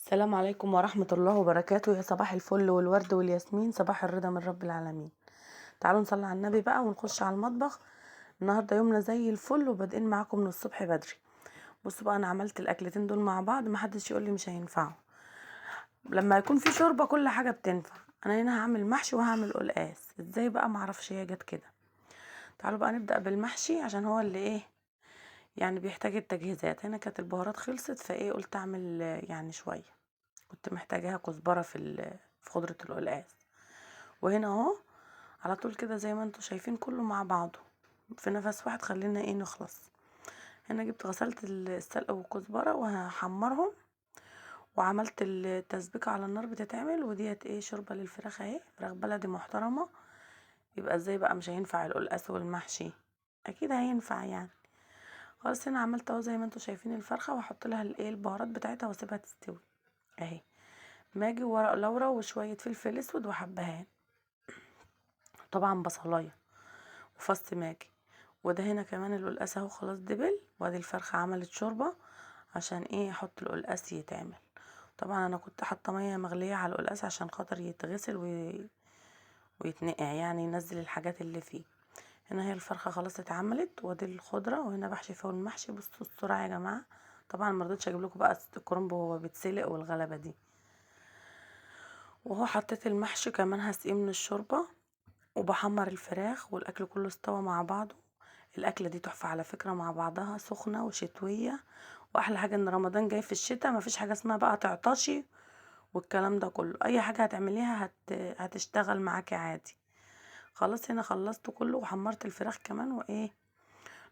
السلام عليكم ورحمة الله وبركاته. يا صباح الفل والورد والياسمين، صباح الرضا من رب العالمين. تعالوا نصلي على النبي بقى ونخش على المطبخ. النهارده يومنا زي الفل وبادئين معاكم من الصبح بدري. بصوا بقى، انا عملت الاكلتين دول مع بعض، محدش يقول لي مش هينفعوا. لما يكون في شوربة كل حاجة بتنفع. انا هنا هعمل محشي وهعمل قلقاس، ازاي بقى معرفش، هي جت كده. تعالوا بقى نبدأ بالمحشي عشان هو اللي يعني بيحتاج التجهيزات. هنا كانت البهارات خلصت، قلت اعمل يعني شوية. كنت محتاجاها كزبرة في خضرة القلقاس. وهنا اهو على طول كده زي ما انتوا شايفين كله مع بعضه في نفس واحد. خلينا نخلص. هنا جبت غسلت السلق والكزبرة وهحمرهم، وعملت التسبيكة على النار بتتعمل. وديت شوربة للفراخ اهي، فراخ بلدي محترمة. يبقى ازاي بقى مش هينفع القلقاس والمحشي؟ اكيد هينفع يعني. خلاص، هنا عملت اهو زي ما انتوا شايفين الفرخة، واحط لها البهارات بتاعتها واسيبها تستوي اهي. ماجي وورق لورا وشوية فلفل اسود وحبهان، طبعا بصلايه وفص ماجي. وده هنا كمان القلقاس اهو خلاص دبل. وادي الفرخة عملت شوربة عشان احط القلقاس يتعمل. طبعا انا كنت حاطه ميه مغليه على القلقاس عشان خاطر يتغسل ويتنقع، يعني ينزل الحاجات اللي فيه. هنا هي الفرخه خلاص اتعملت، وادي الخضره. وهنا بحشي فوق المحشي. بصوا السرعه يا جماعه. طبعا مرضتش اجيب لكم بقى الكرنب وهو بيتسلق والغلبه دي. وهو حطيت المحشي كمان هسقيه من الشوربه، وبحمر الفراخ، والاكل كله استوى مع بعضه. الاكله دي تحفه على فكره، مع بعضها سخنه وشتويه. واحلى حاجه ان رمضان جاي في الشتاء، مفيش حاجه اسمها بقى تعطشي والكلام ده كله. اي حاجه هتعمليها هتشتغل معاكي عادي. خلاص، هنا خلصت كله وحمرت الفراخ كمان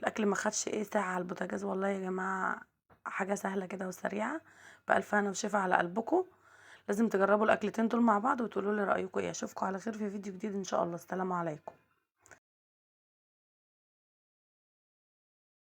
الاكل ما خدش ساعه على البوتاجاز والله يا جماعه. حاجه سهله كده وسريعه. بألف هنا وشفا على قلبكم. لازم تجربوا الاكلتين دول مع بعض وتقولوا لي رايكم ايه. اشوفكم على خير في فيديو جديد ان شاء الله. السلام عليكم.